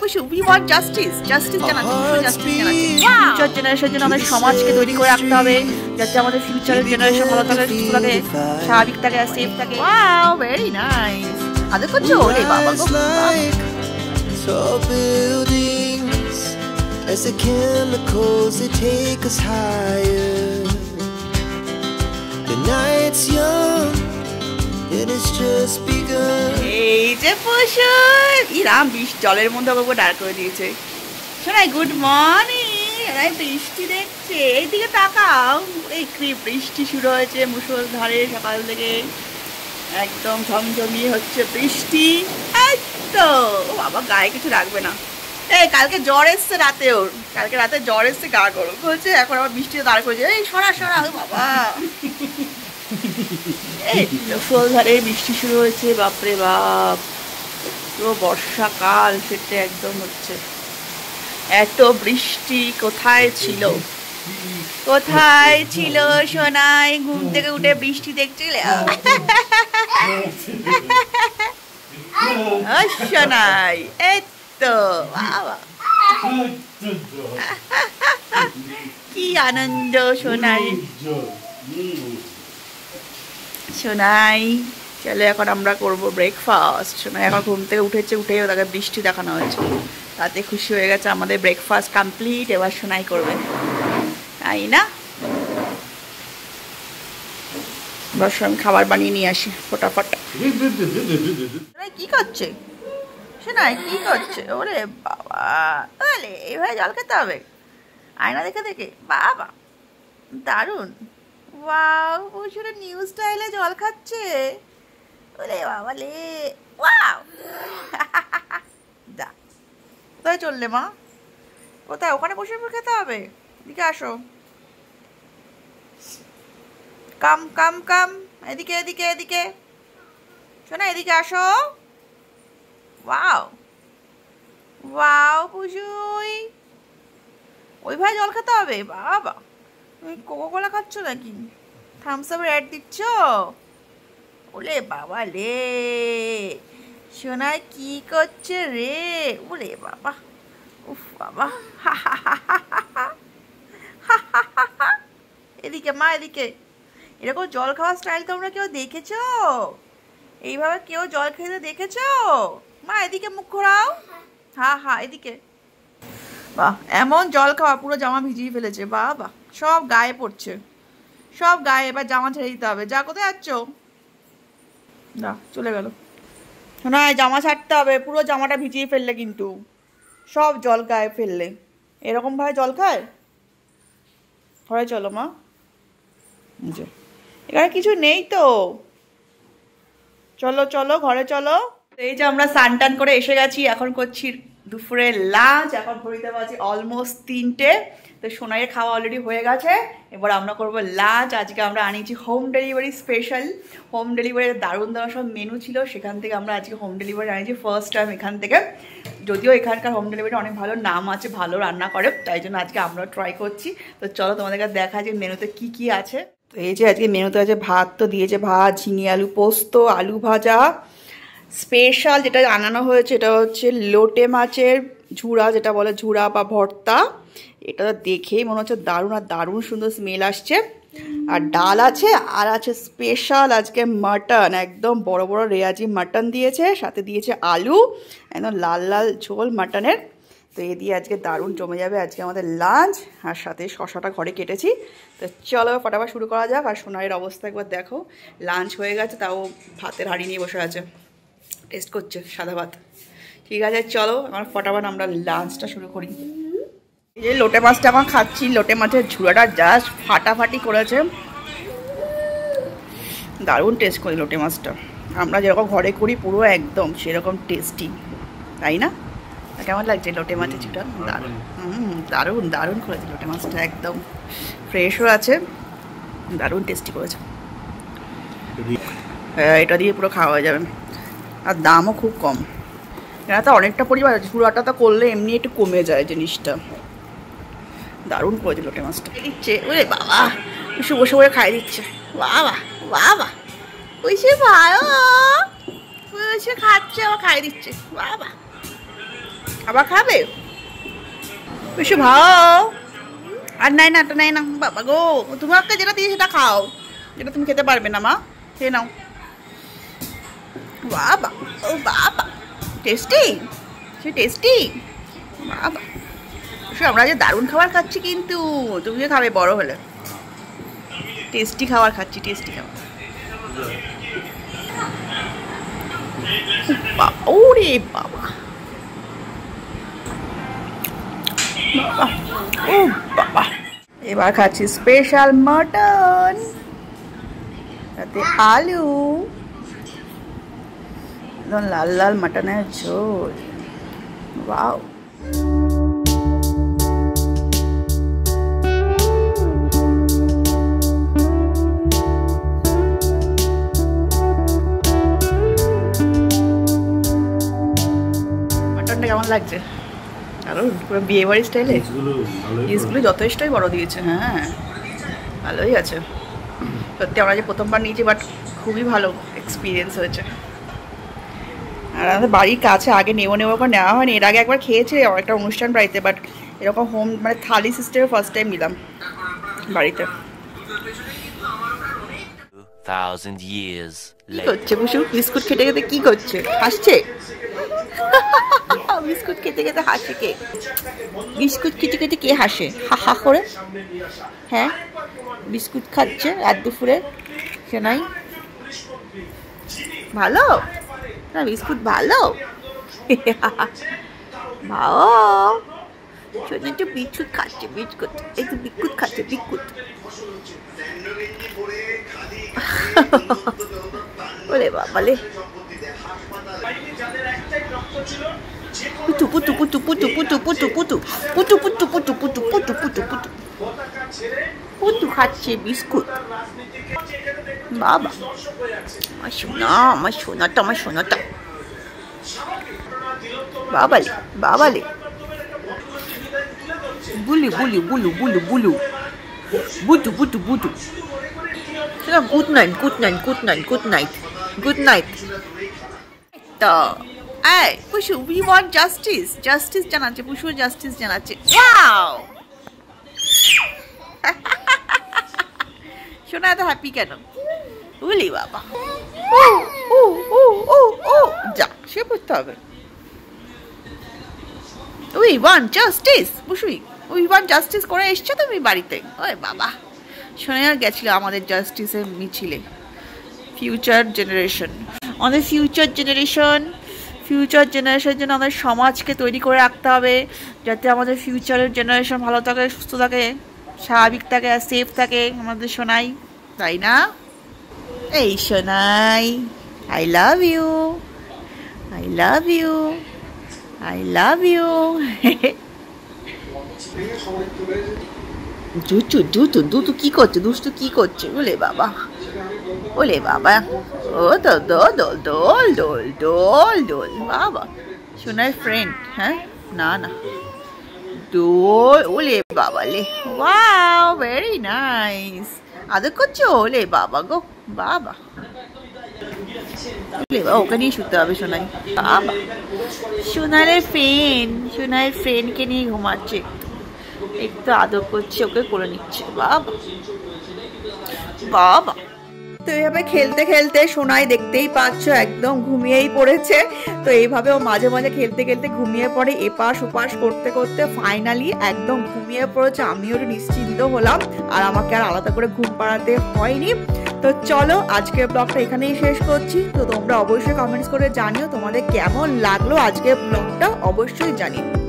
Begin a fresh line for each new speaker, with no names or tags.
Pushu we want justice justice জানাচ্ছি justice জানাচ্ছি future জেনারেশনের জন্য আমাদের সমাজকে তৈরি করে রাখতে হবে যাতে আমাদের ফিউচারের জেনারেশন ভালো থাকে সুস্থ থাকে স্বাভাবিক থাকে আর সেফ থাকে ওয়াও ভেরি নাইস আদর করছো ওরে বাবা গো
tall buildings as the chemicals they take us higher. The night's young and it's just begun.
এই যে পুষু ইরাম বৃষ্টি জলের মধ্যে আমাকে ডাক করে দিয়েছে শোনাই গুড মর্নিং এই বৃষ্টি দেখছে এইদিকে তাকাও এই কি বৃষ্টি শুরু হয়েছে মুষলধারে সকাল থেকে একদম ঝমঝমিয়ে হচ্ছে বৃষ্টি এই তো বাবা গায়ে কিছু রাখবে না এই কালকে জ্বর এসছে রাতে ওর কালকে রাতে জ্বর এসছে গা গরম হচ্ছে এখন আবার বৃষ্টিতে দাঁড় করেছে এই সরা সরা বাবা এই মুষলধারে বৃষ্টি শুরু হয়েছে বাপরে বাপ পুরো বর্ষাকাল সেটা একদম হচ্ছে এত বৃষ্টি কোথায় ছিল সোনাই ঘুম থেকে উঠে বৃষ্টি দেখছিলে সোনাই এই তো বাবা কি আনন্দ সোনাই সোনাই চলো এখন আমরা করবো ব্রেকফাস্ট সোনাই এখন ঘুম থেকে উঠেছে উঠেই তাকে বৃষ্টি দেখানো হয়েছে তাতে খুশি হয়ে গেছে আমাদের ব্রেকফাস্ট কমপ্লিট এবার সোনাই করবে তাই না বস আমি খাবার বানিয়ে নিয়ে আসি ফটাফট কি করছে সোনাই কি করছে ওরে বাবা ওলে এইভাবে জল খেতে হবে আয়না দেখে দেখে বাবা দারুণ ওয়াও পুষুরে নিউ স্টাইলে জল খাচ্ছে ওলে বাবা লে ওয়াও দা কোথায় চললে মা কোথায় ওখানে বসে খেতে হবে এদিকে আসো কাম কাম কাম এদিকে এদিকে এদিকে শোনা এদিকে আসো ওয়াও ওয়াও পুষুই ওইভাবে জল খেতে হবে বাবা তুমি কোকোকোলা খাচ্ছ নাকি থামস আপের অ্যাড দিচ্ছ ওলে বাবা রে সোনাই কি করছে রে ওরে বাবা উফ বাবা এদিকে মা এদিকে এরকম জল খাওয়ার স্টাইল তোমরা কেউ দেখেছো এইভাবে কেউ জল খেতে দেখেছো মা এদিকে মুখ ঘোরাও হ্যাঁ হ্যাঁ এদিকে বাহ এমন জল খাওয়া পুরো জামা ভিজিয়ে ফেলেছে বাবা সব গায়ে পড়ছে সব গায়ে এবার জামা ছেড়ে দিতে হবে যা কোথায় যাচ্ছ না চলে গেল না জামা ছাড়তে হবে পুরো জামাটা ভিজিয়ে ফেললে কিন্তু সব জল গায়ে ফেললে এরকমভাবে জল খায় ঘরে চলো মা এখানে কিছু নেই তো চলো চলো ঘরে চলো এই যে আমরা স্নান টান করে এসে গেছি এখন করছি দুপুরের লাঞ্চ এখন ঘড়িতে বাজে অলমোস্ট 3টে তো সোনাইয়ের খাওয়া অলরেডি হয়ে গেছে এবার আমরা করবো লাঞ্চ আজকে আমরা আনিয়েছি হোম ডেলিভারি স্পেশাল হোম ডেলিভারির দারুণ দারুণ সব মেনু ছিল সেখান থেকে আমরা আজকে হোম ডেলিভারি আনিয়েছি ফার্স্ট টাইম এখান থেকে যদিও এখানকার হোম ডেলিভারি অনেক ভালো নাম আছে ভালো রান্না করে তাই জন্য আজকে আমরা ট্রাই করছি তো চলো তোমাদেরকে দেখা যে মেনুতে কি কি আছে তো এই যে আজকে মেনুতে আছে ভাত তো দিয়েছে ভাত ঝিঙে আলু পোস্ত আলু ভাজা স্পেশাল যেটা আনানো হয়েছে এটা হচ্ছে লোটে মাছের ঝুড়া যেটা বলে ঝুড়া বা ভর্তা এটা দেখেই মনে হচ্ছে দারুণ আর দারুণ সুন্দর স্মেল আসছে আর ডাল আছে আর আছে স্পেশাল আজকে মাটন একদম বড় বড় রেয়াজি মাটন দিয়েছে সাথে দিয়েছে আলু একদম লাল লাল ঝোল মাটনের তো এ দিয়ে আজকে দারুণ জমে যাবে আজকে আমাদের লাঞ্চ আর সাথে শশাটা ঘরে কেটেছি তো চলো ফটাফট শুরু করা যাক আর সোনাইয়ের অবস্থা একবার দেখো লাঞ্চ হয়ে গেছে তাও ভাতের হাঁড়ি নিয়ে বসে আছে টেস্ট করছে সাদা ভাত ঠিক আছে চলো আমার ফটাফট আমরা লাঞ্চটা শুরু করি এই যে লোটে মাছটা আমার খাচ্ছি লোটে মাছের ঝুড়াটা জাস্ট ফাটাফাটি করেছে দারুণ টেস্ট করি লোটে মাছটা আমরা যেরকম ঘরে করি পুরো একদম সেরকম টেস্টি তাই না কেমন লাগছে লোটে মাছের ঝুড়া দারুণ দারুণ দারুণ করেছে লোটে মাছটা একদম ফ্রেশও আছে দারুণ টেস্টি করেছে হ্যাঁ এটা দিয়ে পুরো খাওয়া যাবে আর দামও খুব কম এটা তো অনেকটা পরিমাণ আছে ঝুড়াটা তো করলে এমনি একটু কমে যায় জিনিসটা দারুণ করেছে লোটে মাছটা দিচ্ছে ওরে বাবা শুভ শুভ করে খাই দিচ্ছে বাবা বাবা ওই সে ভালো ওই সে খাচ্ছে আবার খাই দিচ্ছে বাবা আবার খাবে বেশি ভাও আর নাই না নাই না বাবা গো তোমাকে যেটা দিয়ে সেটা খাও যেটা তুমি খেতে পারবে না মা খেয়ে নাও বাবা ও বাবা টেস্টি সে টেস্টি বাবা আমরা যে দারুণ খাবার খাচ্ছি কিন্তু তুমিও খাবে বড় হলে টেস্টি খাবার খাচ্ছি টেস্টি খাবার ওরে বাবা ও বাবা এবার খাচ্ছি স্পেশাল মটন তাতে আলু একদম লাল লাল মটনের ঝোল ওয়াও মটনটা কেমন লাগছে আরো পুরো বিয়ে বাড়ি স্টাইলে পিসগুলো যথেষ্টই বড় দিয়েছে হ্যাঁ ভালোই আছে সত্যি আমরা যে প্রথমবার নিয়েছি বাট খুবই ভালো এক্সপিরিয়েন্স হয়েছে আর আমাদের বাড়ির কাছে আগে নেবো করে নেওয়া হয়নি এর আগে একবার খেয়েছে একটা অনুষ্ঠান বাড়িতে বাট এরকম হোম মানে থালি সিস্টেমে ফার্স্ট টাইম নিলাম বাড়িতে কি করছে বুসু বিস্কুট খেতে খেতে কি করছে হাসছে বিস্কুট খেতে খেতে হাসে কে বিস্কুট খেতে খেতে কে হাসে হা হা করে হ্যাঁ বিস্কুট খাচ্ছে রাত দুপুরে শোনাই ভালো না বিস্কুট ভালো ভালো শোনা একটু বিস্কুট খাচ্ছে বিস্কুট একটু বিস্কুট খাচ্ছে বিস্কুট বলে বাবালে পুতু পুতু পুতু পুতু পুতু পুতু পুতু পুতু পুতু পুতু পুতু পুতু পুতু পুতু পুতু খাচ্ছে বিস্কুট বাবা আমার সোনা আমার সোনাটা আমার সোনাটা বাবালে বাবালে বুলু বুলু বুলু বুলু বুলু বুটু বুটু বুটু good night good night good night good night good night তো এই পুষু উই ওয়ান্ট জাস্টিস জাস্টিস জানাচ্ছে পুষু জাস্টিস জানাচ্ছে ওয়াও শোনা এত হ্যাপি কেন বলি বাবা ও ও ও ও ও যা সে পড়তে হবে উই ওয়ান্ট জাস্টিস পুষুই উই ওয়ান্ট জাস্টিস করে এসছো তুমি বাড়িতে ওই বাবা শোনা গেছিল আমাদের জাস্টিসের মিছিলে ফিউচার জেনারেশন আমাদের ফিউচার জেনারেশনের জন্য আমাদের সমাজকে তৈরি করে রাখতে হবে যাতে আমাদের ফিউচারের জেনারেশন ভালো থাকে সুস্থ থাকে স্বাভাবিক থাকে আর সেফ থাকে আমাদের সোনাই তাই না এই সোনাই I love you I love you I love you দুষ্টু দুষ্টু দুষ্টু কি করছে দুষ্টু কি করছে বলে বাবা ওলে বাবা ও তো দোল দোল দোল দোল দোল দোল বাবা সোনার ফ্রেন্ড হ্যাঁ না না দোল ওলে বাবা লে ওয়াও ভেরি নাইস আদর করছো ওলে বাবা গো বাবা ওখানেই শুতে হবে সোনাই বাবা সোনারের ফ্রেন্ডকে নিয়ে ঘুমাচ্ছে একটু আদর করছে ওকে করে নিচ্ছে বাবা বাবা তো এইভাবে খেলতে খেলতে সোনাই দেখতেই পাচ্ছ একদম ঘুমিয়েই পড়েছে তো এইভাবে ও মাঝে মাঝে খেলতে খেলতে ঘুমিয়ে পড়ে এপাশ ওপাশ করতে করতে ফাইনালি একদম ঘুমিয়ে পড়েছে আমিও একটু নিশ্চিন্ত হলাম আর আমাকে আর আলাদা করে ঘুম পাড়াতে হয়নি তো চলো আজকের ব্লগটা এখানেই শেষ করছি তো তোমরা অবশ্যই কমেন্টস করে জানিও তোমাদের কেমন লাগলো আজকের ব্লগটা অবশ্যই জানিও